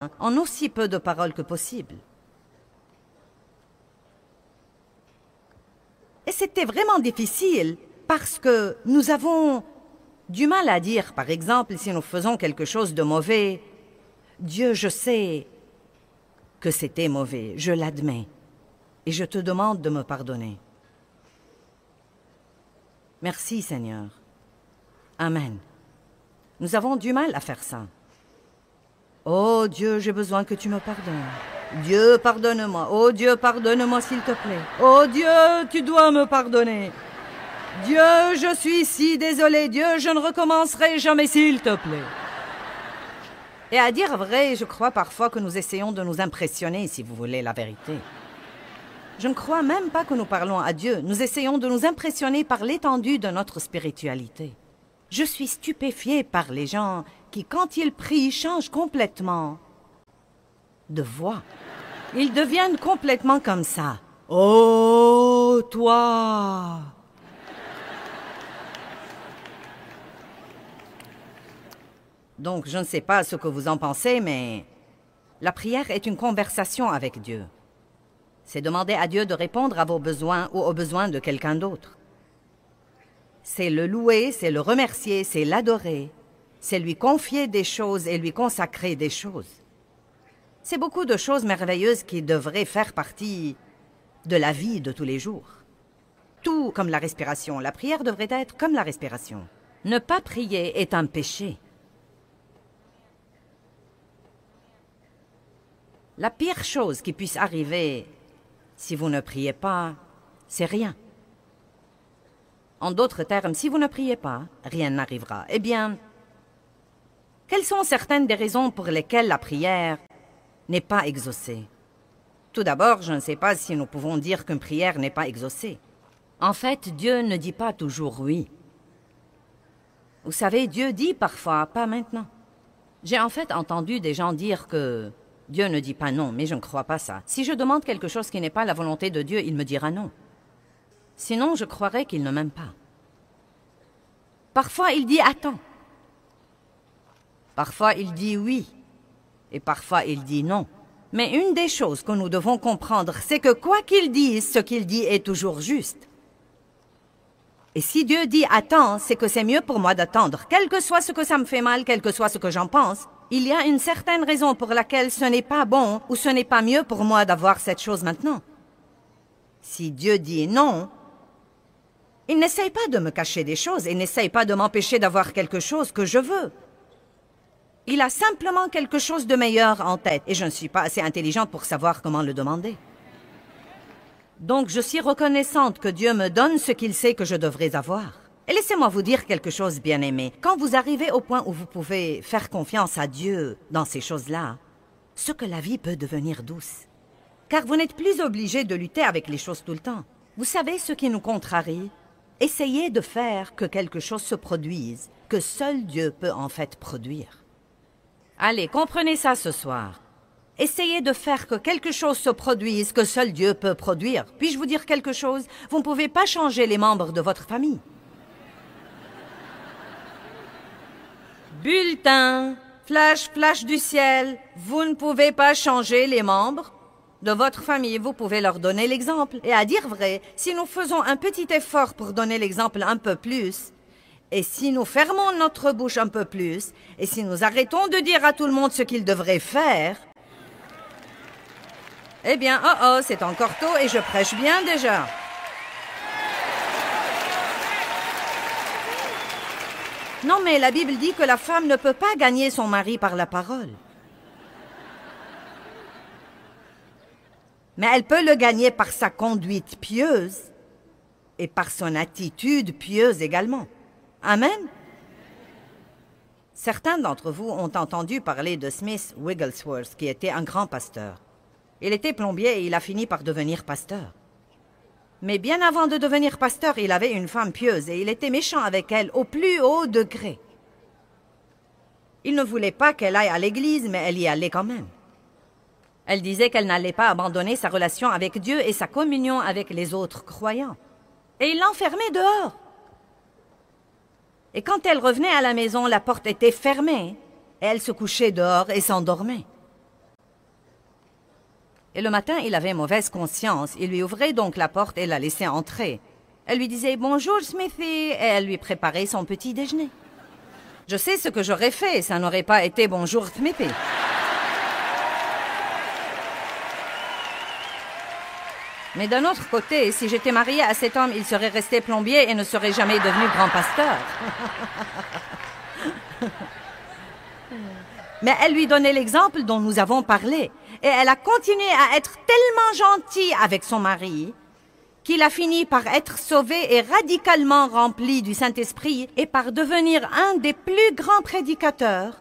en aussi peu de paroles que possible. Et c'était vraiment difficile parce que nous avons du mal à dire, par exemple, si nous faisons quelque chose de mauvais, « Dieu, je sais que c'était mauvais, je l'admets, et je te demande de me pardonner. » Merci, Seigneur. Amen. Nous avons du mal à faire ça. Oh Dieu, j'ai besoin que tu me pardonnes. Dieu, pardonne-moi. Oh Dieu, pardonne-moi s'il te plaît. Oh Dieu, tu dois me pardonner. Dieu, je suis si désolé. Dieu, je ne recommencerai jamais s'il te plaît. Et à dire vrai, je crois parfois que nous essayons de nous impressionner, si vous voulez la vérité. Je ne crois même pas que nous parlons à Dieu. Nous essayons de nous impressionner par l'étendue de notre spiritualité. Je suis stupéfiée par les gens qui, quand ils prient, changent complètement de voix. Ils deviennent complètement comme ça. « Oh, toi !» Donc, je ne sais pas ce que vous en pensez, mais la prière est une conversation avec Dieu. C'est demander à Dieu de répondre à vos besoins ou aux besoins de quelqu'un d'autre. C'est le louer, c'est le remercier, c'est l'adorer. C'est lui confier des choses et lui consacrer des choses. C'est beaucoup de choses merveilleuses qui devraient faire partie de la vie de tous les jours. Tout comme la respiration. La prière devrait être comme la respiration. Ne pas prier est un péché. La pire chose qui puisse arriver si vous ne priez pas, c'est rien. En d'autres termes, si vous ne priez pas, rien n'arrivera. Eh bien, quelles sont certaines des raisons pour lesquelles la prière n'est pas exaucée? Tout d'abord, je ne sais pas si nous pouvons dire qu'une prière n'est pas exaucée. En fait, Dieu ne dit pas toujours oui. Vous savez, Dieu dit parfois, pas maintenant. J'ai en fait entendu des gens dire que Dieu ne dit pas non, mais je ne crois pas ça. Si je demande quelque chose qui n'est pas la volonté de Dieu, il me dira non. Sinon, je croirais qu'il ne m'aime pas. Parfois, il dit attends. Parfois, il dit oui. Et parfois, il dit non. Mais une des choses que nous devons comprendre, c'est que quoi qu'il dise, ce qu'il dit est toujours juste. Et si Dieu dit attends, c'est que c'est mieux pour moi d'attendre. Quel que soit ce que ça me fait mal, quel que soit ce que j'en pense, il y a une certaine raison pour laquelle ce n'est pas bon ou ce n'est pas mieux pour moi d'avoir cette chose maintenant. Si Dieu dit non, il n'essaye pas de me cacher des choses, il n'essaye pas de m'empêcher d'avoir quelque chose que je veux. Il a simplement quelque chose de meilleur en tête, et je ne suis pas assez intelligente pour savoir comment le demander. Donc je suis reconnaissante que Dieu me donne ce qu'il sait que je devrais avoir. Et laissez-moi vous dire quelque chose, bien-aimé. Quand vous arrivez au point où vous pouvez faire confiance à Dieu dans ces choses-là, ce que la vie peut devenir douce. Car vous n'êtes plus obligé de lutter avec les choses tout le temps. Vous savez ce qui nous contrarie? Essayez de faire que quelque chose se produise, que seul Dieu peut en fait produire. Allez, comprenez ça ce soir. Essayez de faire que quelque chose se produise que seul Dieu peut produire. Puis-je vous dire quelque chose? Vous ne pouvez pas changer les membres de votre famille. Bulletin, flash, flash du ciel. Vous ne pouvez pas changer les membres de votre famille. Vous pouvez leur donner l'exemple. Et à dire vrai, si nous faisons un petit effort pour donner l'exemple un peu plus, et si nous fermons notre bouche un peu plus, et si nous arrêtons de dire à tout le monde ce qu'ils devraient faire, eh bien, c'est encore tôt et je prêche bien déjà. Non, mais la Bible dit que la femme ne peut pas gagner son mari par la parole. Mais elle peut le gagner par sa conduite pieuse et par son attitude pieuse également. Amen. Certains d'entre vous ont entendu parler de Smith Wigglesworth, qui était un grand pasteur. Il était plombier et il a fini par devenir pasteur. Mais bien avant de devenir pasteur, il avait une femme pieuse et il était méchant avec elle au plus haut degré. Il ne voulait pas qu'elle aille à l'église, mais elle y allait quand même. Elle disait qu'elle n'allait pas abandonner sa relation avec Dieu et sa communion avec les autres croyants. Et il l'enfermait dehors. Et quand elle revenait à la maison, la porte était fermée et elle se couchait dehors et s'endormait. Et le matin, il avait mauvaise conscience. Il lui ouvrait donc la porte et la laissait entrer. Elle lui disait « Bonjour, Smithy » et elle lui préparait son petit déjeuner. Je sais ce que j'aurais fait, ça n'aurait pas été « Bonjour, Smithy ». Mais d'un autre côté, si j'étais mariée à cet homme, il serait resté plombier et ne serait jamais devenu grand pasteur. Mais elle lui donnait l'exemple dont nous avons parlé. Et elle a continué à être tellement gentille avec son mari qu'il a fini par être sauvé et radicalement rempli du Saint-Esprit et par devenir un des plus grands prédicateurs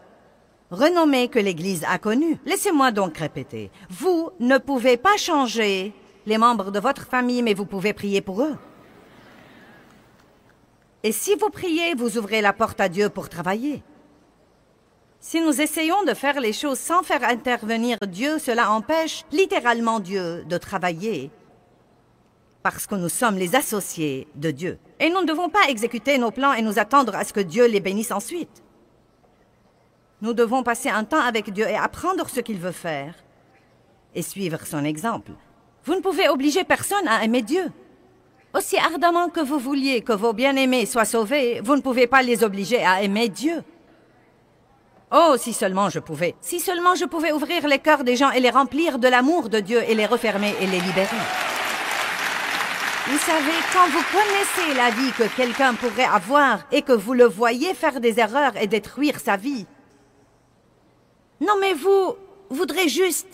renommés que l'Église a connus. Laissez-moi donc répéter. Vous ne pouvez pas changer les membres de votre famille, mais vous pouvez prier pour eux. Et si vous priez, vous ouvrez la porte à Dieu pour travailler. Si nous essayons de faire les choses sans faire intervenir Dieu, cela empêche littéralement Dieu de travailler parce que nous sommes les associés de Dieu. Et nous ne devons pas exécuter nos plans et nous attendre à ce que Dieu les bénisse ensuite. Nous devons passer un temps avec Dieu et apprendre ce qu'il veut faire et suivre son exemple. Vous ne pouvez obliger personne à aimer Dieu. Aussi ardemment que vous vouliez que vos bien-aimés soient sauvés, vous ne pouvez pas les obliger à aimer Dieu. Oh, si seulement je pouvais. Si seulement je pouvais ouvrir les cœurs des gens et les remplir de l'amour de Dieu et les refermer et les libérer. Vous savez, quand vous connaissez la vie que quelqu'un pourrait avoir et que vous le voyez faire des erreurs et détruire sa vie, non mais vous voudrez juste...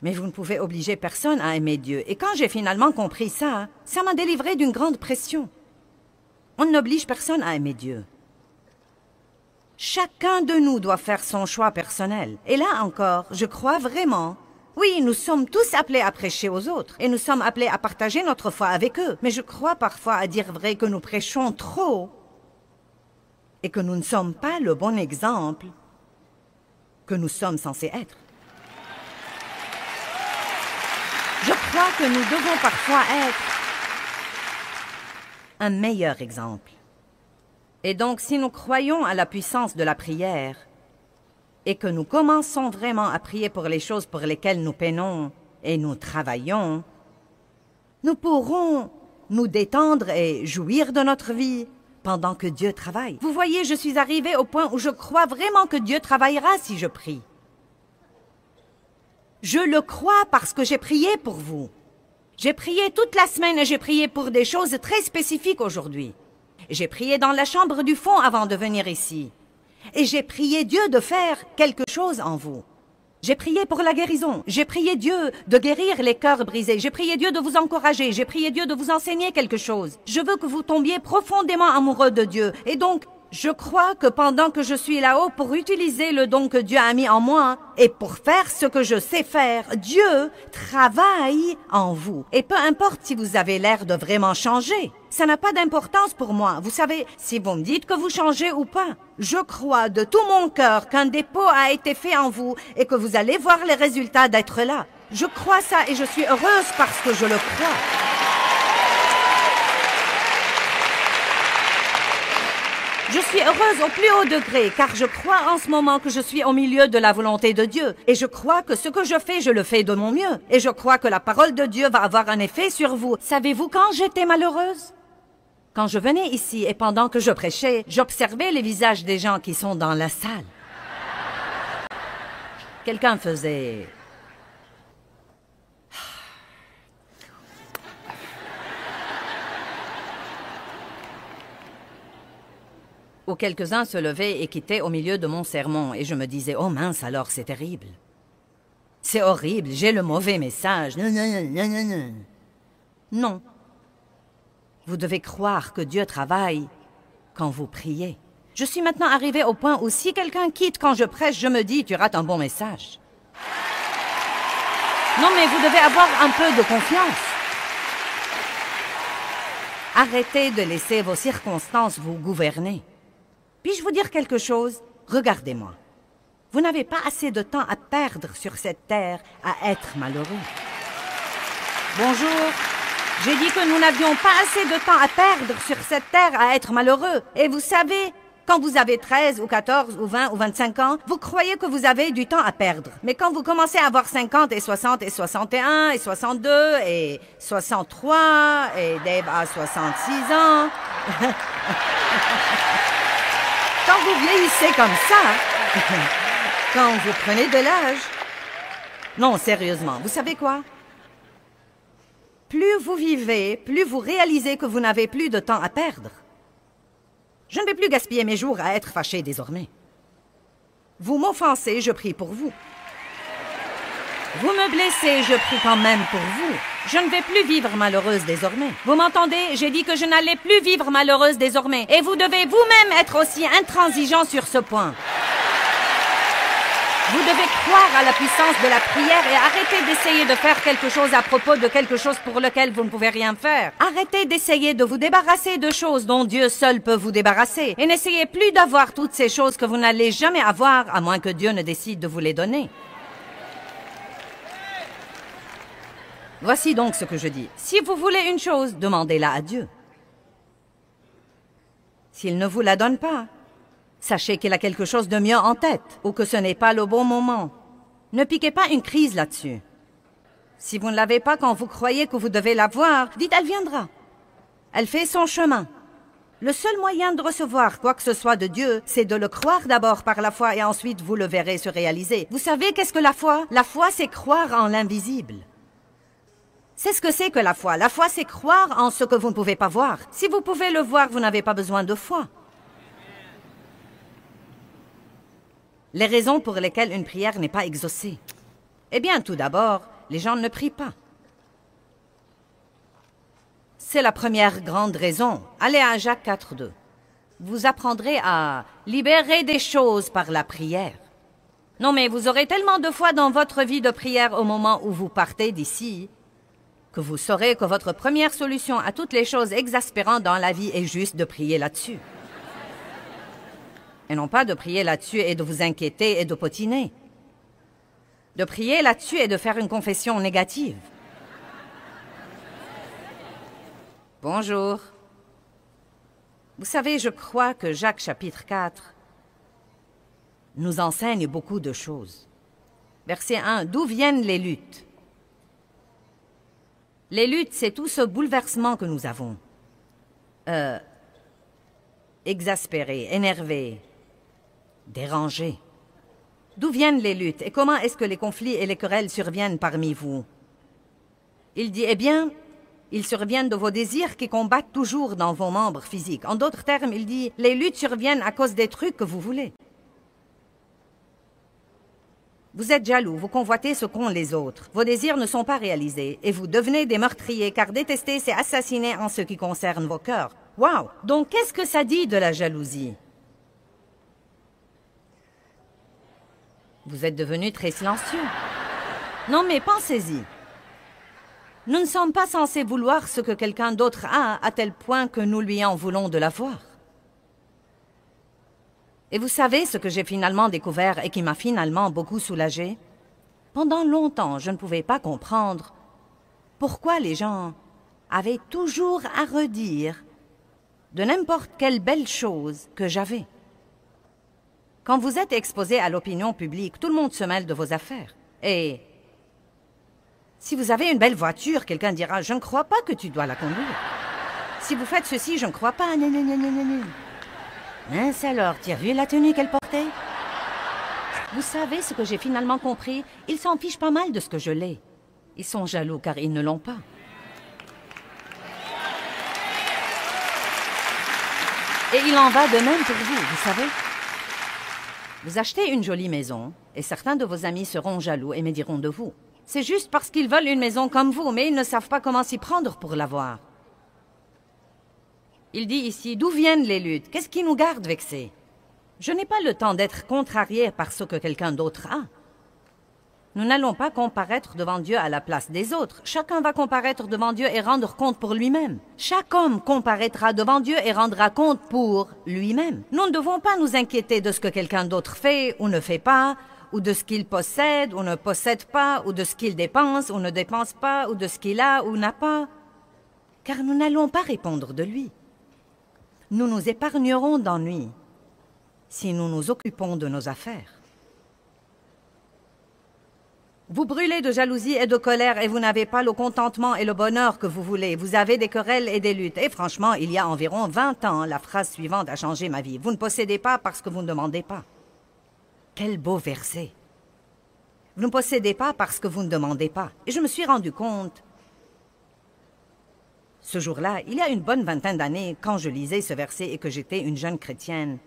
Mais vous ne pouvez obliger personne à aimer Dieu. Et quand j'ai finalement compris ça, ça m'a délivré d'une grande pression. On n'oblige personne à aimer Dieu. Chacun de nous doit faire son choix personnel. Et là encore, je crois vraiment... Oui, nous sommes tous appelés à prêcher aux autres. Et nous sommes appelés à partager notre foi avec eux. Mais je crois parfois, à dire vrai, que nous prêchons trop. Et que nous ne sommes pas le bon exemple que nous sommes censés être. Je crois que nous devons parfois être un meilleur exemple. Et donc, si nous croyons à la puissance de la prière et que nous commençons vraiment à prier pour les choses pour lesquelles nous peinons et nous travaillons, nous pourrons nous détendre et jouir de notre vie pendant que Dieu travaille. Vous voyez, je suis arrivée au point où je crois vraiment que Dieu travaillera si je prie. Je le crois parce que j'ai prié pour vous. J'ai prié toute la semaine et j'ai prié pour des choses très spécifiques aujourd'hui. J'ai prié dans la chambre du fond avant de venir ici. Et j'ai prié Dieu de faire quelque chose en vous. J'ai prié pour la guérison. J'ai prié Dieu de guérir les cœurs brisés. J'ai prié Dieu de vous encourager. J'ai prié Dieu de vous enseigner quelque chose. Je veux que vous tombiez profondément amoureux de Dieu. Et donc, je crois que pendant que je suis là-haut pour utiliser le don que Dieu a mis en moi et pour faire ce que je sais faire, Dieu travaille en vous. Et peu importe si vous avez l'air de vraiment changer, ça n'a pas d'importance pour moi. Vous savez, si vous me dites que vous changez ou pas, je crois de tout mon cœur qu'un dépôt a été fait en vous et que vous allez voir les résultats d'être là. Je crois ça et je suis heureuse parce que je le crois. Je suis heureuse au plus haut degré, car je crois en ce moment que je suis au milieu de la volonté de Dieu. Et je crois que ce que je fais, je le fais de mon mieux. Et je crois que la parole de Dieu va avoir un effet sur vous. Savez-vous quand j'étais malheureuse? Quand je venais ici et pendant que je prêchais, j'observais les visages des gens qui sont dans la salle. Quelqu'un faisait... Ou quelques-uns se levaient et quittaient au milieu de mon sermon, et je me disais, oh mince alors, c'est terrible. C'est horrible, j'ai le mauvais message. Non. Vous devez croire que Dieu travaille quand vous priez. Je suis maintenant arrivée au point où si quelqu'un quitte quand je prêche, je me dis, tu rates un bon message. Non, mais vous devez avoir un peu de confiance. Arrêtez de laisser vos circonstances vous gouverner. Puis-je vous dire quelque chose? Regardez-moi. Vous n'avez pas assez de temps à perdre sur cette terre à être malheureux. Bonjour. J'ai dit que nous n'avions pas assez de temps à perdre sur cette terre à être malheureux. Et vous savez, Quand vous avez 13 ou 14 ou 20 ou 25 ans, vous croyez que vous avez du temps à perdre. Mais quand vous commencez à avoir 50 et 60 et 61 et 62 et 63 et Dave a 66 ans... Quand vous vieillissez comme ça, quand vous prenez de l'âge... Non, sérieusement, vous savez quoi? Plus vous vivez, plus vous réalisez que vous n'avez plus de temps à perdre. Je ne vais plus gaspiller mes jours à être fâché désormais. Vous m'offensez, je prie pour vous. Vous me blessez, je prie quand même pour vous. Je ne vais plus vivre malheureuse désormais. Vous m'entendez? J'ai dit que je n'allais plus vivre malheureuse désormais. Et vous devez vous-même être aussi intransigeant sur ce point. Vous devez croire à la puissance de la prière et arrêter d'essayer de faire quelque chose à propos de quelque chose pour lequel vous ne pouvez rien faire. Arrêtez d'essayer de vous débarrasser de choses dont Dieu seul peut vous débarrasser. Et n'essayez plus d'avoir toutes ces choses que vous n'allez jamais avoir, à moins que Dieu ne décide de vous les donner. Voici donc ce que je dis. Si vous voulez une chose, demandez-la à Dieu. S'il ne vous la donne pas, sachez qu'il a quelque chose de mieux en tête, ou que ce n'est pas le bon moment. Ne piquez pas une crise là-dessus. Si vous ne l'avez pas quand vous croyez que vous devez l'avoir, dites « elle viendra ». Elle fait son chemin. Le seul moyen de recevoir quoi que ce soit de Dieu, c'est de le croire d'abord par la foi et ensuite vous le verrez se réaliser. Vous savez qu'est-ce que la foi? La foi, c'est croire en l'invisible. C'est ce que c'est que la foi. La foi, c'est croire en ce que vous ne pouvez pas voir. Si vous pouvez le voir, vous n'avez pas besoin de foi. Les raisons pour lesquelles une prière n'est pas exaucée. Eh bien, tout d'abord, les gens ne prient pas. C'est la première grande raison. Allez à Jacques 4:2. Vous apprendrez à libérer des choses par la prière. Non, mais vous aurez tellement de foi dans votre vie de prière au moment où vous partez d'ici que vous saurez que votre première solution à toutes les choses exaspérantes dans la vie est juste de prier là-dessus. Et non pas de prier là-dessus et de vous inquiéter et de potiner. De prier là-dessus et de faire une confession négative. Bonjour. Vous savez, je crois que Jacques chapitre 4 nous enseigne beaucoup de choses. Verset 1, d'où viennent les luttes? Les luttes, c'est tout ce bouleversement que nous avons. Exaspéré, énervé, dérangé. D'où viennent les luttes et comment est-ce que les conflits et les querelles surviennent parmi vous? Il dit, eh bien, ils surviennent de vos désirs qui combattent toujours dans vos membres physiques. En d'autres termes, il dit, les luttes surviennent à cause des trucs que vous voulez. Vous êtes jaloux, vous convoitez ce qu'ont les autres. Vos désirs ne sont pas réalisés et vous devenez des meurtriers car détester, c'est assassiner en ce qui concerne vos cœurs. Wow! Donc, qu'est-ce que ça dit de la jalousie? Vous êtes devenu très silencieux. Non, mais pensez-y. Nous ne sommes pas censés vouloir ce que quelqu'un d'autre a à tel point que nous lui en voulons de l'avoir. Et vous savez ce que j'ai finalement découvert et qui m'a finalement beaucoup soulagée? Pendant longtemps, je ne pouvais pas comprendre pourquoi les gens avaient toujours à redire de n'importe quelle belle chose que j'avais. Quand vous êtes exposé à l'opinion publique, tout le monde se mêle de vos affaires. Et si vous avez une belle voiture, quelqu'un dira « Je ne crois pas que tu dois la conduire. » Si vous faites ceci, je ne crois pas. Mince alors, tu as vu la tenue qu'elle portait? Vous savez ce que j'ai finalement compris? Ils s'en fichent pas mal de ce que je l'ai. Ils sont jaloux car ils ne l'ont pas. Et il en va de même pour vous, vous savez. Vous achetez une jolie maison et certains de vos amis seront jaloux et médiront de vous. C'est juste parce qu'ils veulent une maison comme vous, mais ils ne savent pas comment s'y prendre pour l'avoir. Il dit ici, d'où viennent les luttes? Qu'est-ce qui nous garde vexés? Je n'ai pas le temps d'être contrarié par ce que quelqu'un d'autre a. Nous n'allons pas comparaître devant Dieu à la place des autres. Chacun va comparaître devant Dieu et rendre compte pour lui-même. Chaque homme comparaîtra devant Dieu et rendra compte pour lui-même. Nous ne devons pas nous inquiéter de ce que quelqu'un d'autre fait ou ne fait pas, ou de ce qu'il possède ou ne possède pas, ou de ce qu'il dépense ou ne dépense pas, ou de ce qu'il a ou n'a pas. Car nous n'allons pas répondre de lui. Nous nous épargnerons d'ennuis si nous nous occupons de nos affaires. Vous brûlez de jalousie et de colère et vous n'avez pas le contentement et le bonheur que vous voulez. Vous avez des querelles et des luttes. Et franchement, il y a environ 20 ans, la phrase suivante a changé ma vie. Vous ne possédez pas parce que vous ne demandez pas. Quel beau verset. Vous ne possédez pas parce que vous ne demandez pas. Et je me suis rendu compte, ce jour-là, il y a une bonne vingtaine d'années, quand je lisais ce verset et que j'étais une jeune chrétienne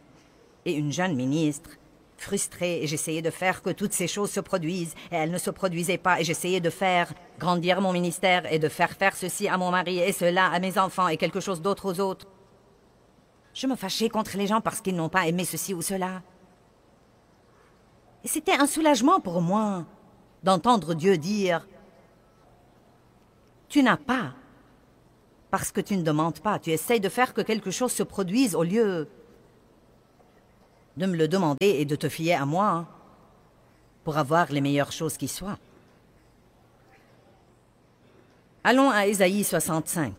et une jeune ministre, frustrée, et j'essayais de faire que toutes ces choses se produisent, et elles ne se produisaient pas, et j'essayais de faire grandir mon ministère, et de faire ceci à mon mari, et cela à mes enfants, et quelque chose d'autre aux autres. Je me fâchais contre les gens parce qu'ils n'ont pas aimé ceci ou cela. Et c'était un soulagement pour moi d'entendre Dieu dire « Tu n'as pas, parce que tu ne demandes pas, tu essayes de faire que quelque chose se produise au lieu de me le demander et de te fier à moi pour avoir les meilleures choses qui soient. » Allons à Ésaïe 65.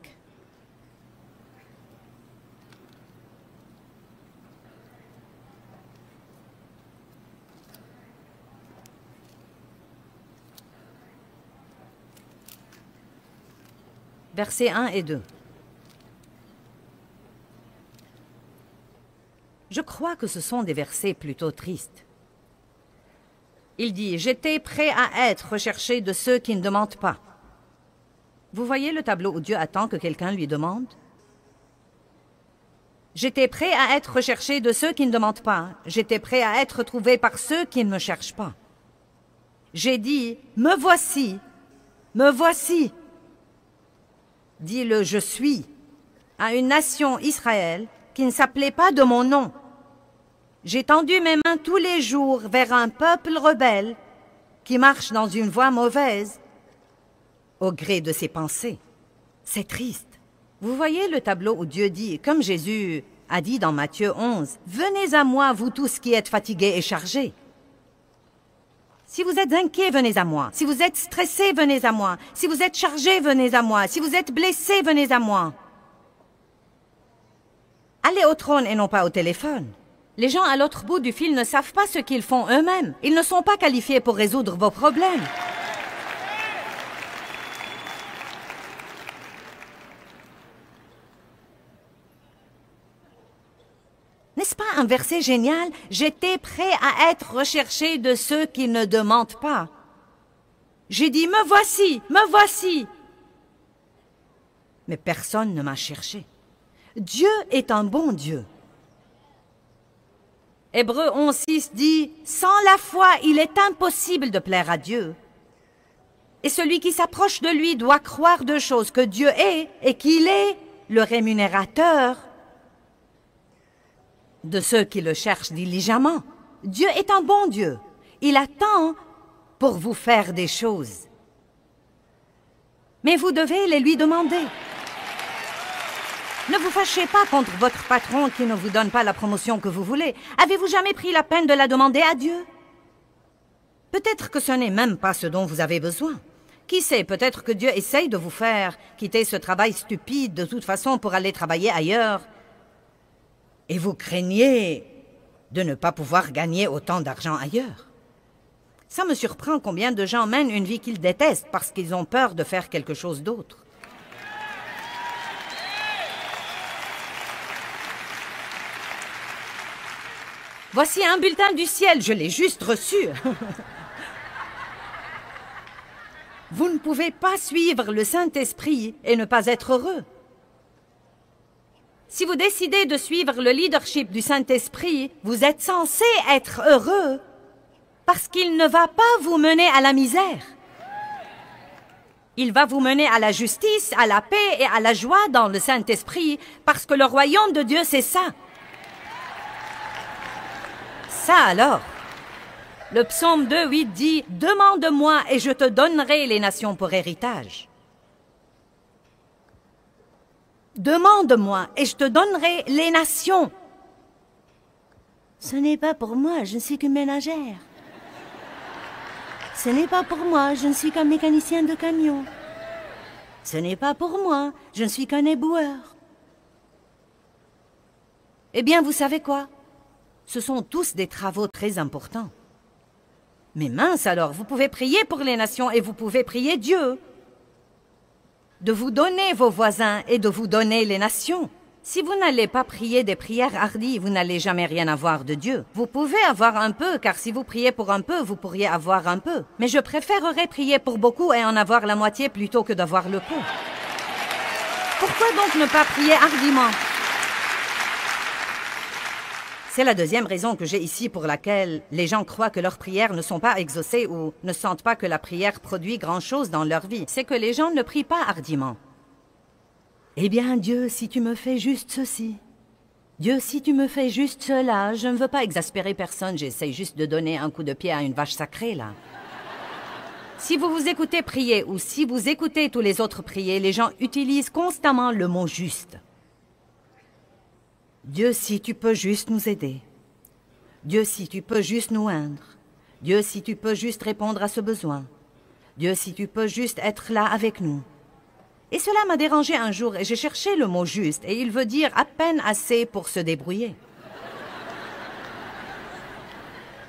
Versets 1 et 2. Je crois que ce sont des versets plutôt tristes. Il dit « J'étais prêt à être recherché de ceux qui ne demandent pas. » Vous voyez le tableau où Dieu attend que quelqu'un lui demande? J'étais prêt à être recherché de ceux qui ne demandent pas. J'étais prêt à être trouvé par ceux qui ne me cherchent pas. J'ai dit « Me voici, me voici. » Dit le « Je suis » à une nation Israël qui ne s'appelait pas de mon nom. J'ai tendu mes mains tous les jours vers un peuple rebelle qui marche dans une voie mauvaise au gré de ses pensées. C'est triste. Vous voyez le tableau où Dieu dit, comme Jésus a dit dans Matthieu 11, « Venez à moi, vous tous qui êtes fatigués et chargés. » Si vous êtes inquiets, venez à moi. Si vous êtes stressés, venez à moi. Si vous êtes chargés, venez à moi. Si vous êtes blessés, venez à moi. Allez au trône et non pas au téléphone. Les gens à l'autre bout du fil ne savent pas ce qu'ils font eux-mêmes. Ils ne sont pas qualifiés pour résoudre vos problèmes. N'est-ce pas un verset génial? J'étais prêt à être recherché de ceux qui ne demandent pas. J'ai dit, me voici, me voici. Mais personne ne m'a cherché. Dieu est un bon Dieu. Hébreux 11:6 dit, sans la foi, il est impossible de plaire à Dieu. Et celui qui s'approche de lui doit croire deux choses, que Dieu est et qu'il est le rémunérateur de ceux qui le cherchent diligemment. Dieu est un bon Dieu. Il attend pour vous faire des choses. Mais vous devez les lui demander. Ne vous fâchez pas contre votre patron qui ne vous donne pas la promotion que vous voulez. Avez-vous jamais pris la peine de la demander à Dieu? Peut-être que ce n'est même pas ce dont vous avez besoin. Qui sait, peut-être que Dieu essaye de vous faire quitter ce travail stupide de toute façon pour aller travailler ailleurs. Et vous craignez de ne pas pouvoir gagner autant d'argent ailleurs. Ça me surprend combien de gens mènent une vie qu'ils détestent parce qu'ils ont peur de faire quelque chose d'autre. Voici un bulletin du ciel, je l'ai juste reçu. Vous ne pouvez pas suivre le Saint-Esprit et ne pas être heureux. Si vous décidez de suivre le leadership du Saint-Esprit, vous êtes censé être heureux parce qu'il ne va pas vous mener à la misère. Il va vous mener à la justice, à la paix et à la joie dans le Saint-Esprit parce que le royaume de Dieu, c'est ça. Ça alors, le psaume 2:8 dit « Demande-moi et je te donnerai les nations pour héritage. » Demande-moi et je te donnerai les nations. Ce n'est pas pour moi, je ne suis qu'une ménagère. Ce n'est pas pour moi, je ne suis qu'un mécanicien de camion. Ce n'est pas pour moi, je ne suis qu'un éboueur. Eh bien, vous savez quoi? Ce sont tous des travaux très importants. Mais mince alors, vous pouvez prier pour les nations et vous pouvez prier Dieu. De vous donner vos voisins et de vous donner les nations. Si vous n'allez pas prier des prières hardies, vous n'allez jamais rien avoir de Dieu. Vous pouvez avoir un peu, car si vous priez pour un peu, vous pourriez avoir un peu. Mais je préférerais prier pour beaucoup et en avoir la moitié plutôt que d'avoir le peu. Pourquoi donc ne pas prier hardiment? C'est la deuxième raison que j'ai ici pour laquelle les gens croient que leurs prières ne sont pas exaucées ou ne sentent pas que la prière produit grand-chose dans leur vie. C'est que les gens ne prient pas hardiment. Eh bien, Dieu, si tu me fais juste ceci. Dieu, si tu me fais juste cela. Je ne veux pas exaspérer personne, j'essaie juste de donner un coup de pied à une vache sacrée, là. Si vous vous écoutez prier ou si vous écoutez tous les autres prier, les gens utilisent constamment le mot « juste ». Dieu, si tu peux juste nous aider. Dieu, si tu peux juste nous oindre. Dieu, si tu peux juste répondre à ce besoin. Dieu, si tu peux juste être là avec nous. Et cela m'a dérangé un jour et j'ai cherché le mot « juste » et il veut dire à peine assez pour se débrouiller.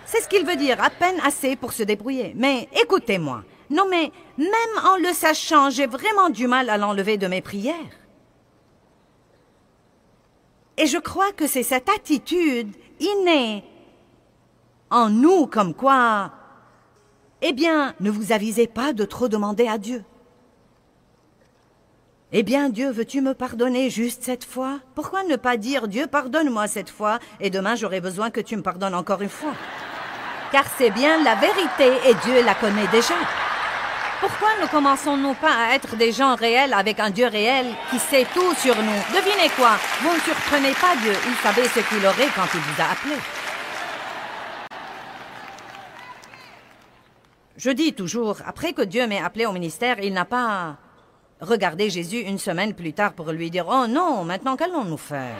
C'est ce qu'il veut dire, à peine assez pour se débrouiller. Mais écoutez-moi, non mais même en le sachant, j'ai vraiment du mal à l'enlever de mes prières. Et je crois que c'est cette attitude innée en nous comme quoi, eh bien, ne vous avisez pas de trop demander à Dieu. Eh bien, Dieu, veux-tu me pardonner juste cette fois? Pourquoi ne pas dire, Dieu, pardonne-moi cette fois, et demain j'aurai besoin que tu me pardonnes encore une fois? Car c'est bien la vérité, et Dieu la connaît déjà. Pourquoi ne commençons-nous pas à être des gens réels avec un Dieu réel qui sait tout sur nous? Devinez quoi? Vous ne surprenez pas Dieu, il savait ce qu'il aurait quand il vous a appelé. Je dis toujours, après que Dieu m'ait appelé au ministère, il n'a pas regardé Jésus une semaine plus tard pour lui dire « Oh non, maintenant qu'allons-nous faire ?»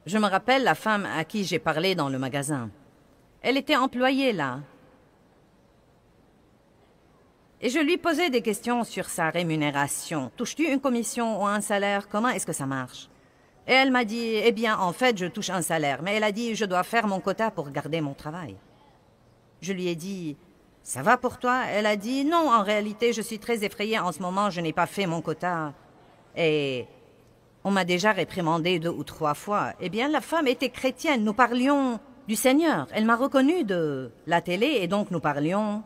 Je me rappelle la femme à qui j'ai parlé dans le magasin. Elle était employée là. Et je lui posais des questions sur sa rémunération. Touches-tu une commission ou un salaire? Comment est-ce que ça marche? Et elle m'a dit, eh bien, en fait, je touche un salaire. Mais elle a dit, je dois faire mon quota pour garder mon travail. Je lui ai dit, ça va pour toi? Elle a dit, non, en réalité, je suis très effrayée en ce moment, je n'ai pas fait mon quota. Et on m'a déjà réprimandé 2 ou 3 fois. Eh bien, la femme était chrétienne, nous parlions du Seigneur. Elle m'a reconnue de la télé et donc nous parlions.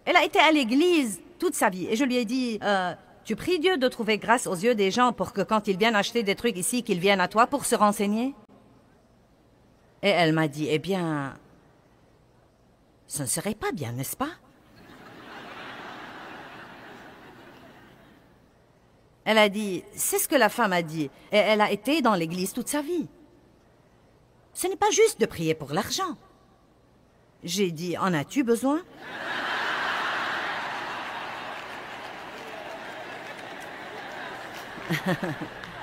Elle a été à l'église toute sa vie et je lui ai dit, tu pries Dieu de trouver grâce aux yeux des gens pour que quand ils viennent acheter des trucs ici, qu'ils viennent à toi pour se renseigner? Et elle m'a dit, eh bien, ce ne serait pas bien, n'est-ce pas? Elle a dit, c'est ce que la femme a dit et elle a été dans l'église toute sa vie. Ce n'est pas juste de prier pour l'argent. J'ai dit, en as-tu besoin?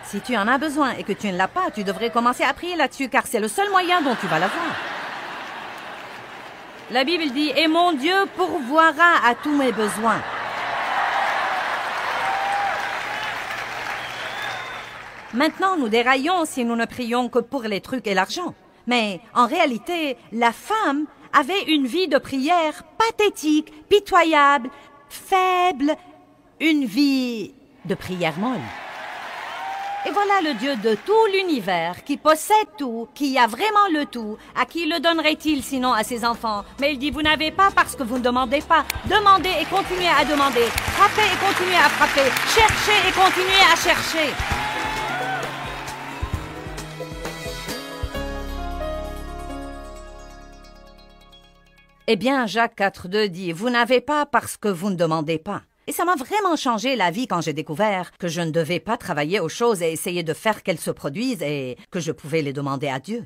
Si tu en as besoin et que tu ne l'as pas, tu devrais commencer à prier là-dessus, car c'est le seul moyen dont tu vas l'avoir. La Bible dit, « Et mon Dieu pourvoira à tous mes besoins. » Maintenant, nous déraillons si nous ne prions que pour les trucs et l'argent. Mais en réalité, la femme avait une vie de prière pathétique, pitoyable, faible, une vie de prière molle. Et voilà le Dieu de tout l'univers, qui possède tout, qui a vraiment le tout. À qui le donnerait-il sinon à ses enfants? Mais il dit, vous n'avez pas parce que vous ne demandez pas. Demandez et continuez à demander. Frappez et continuez à frapper. Cherchez et continuez à chercher. Eh bien, Jacques 4,2 dit, vous n'avez pas parce que vous ne demandez pas. Et ça m'a vraiment changé la vie quand j'ai découvert que je ne devais pas travailler aux choses et essayer de faire qu'elles se produisent et que je pouvais les demander à Dieu.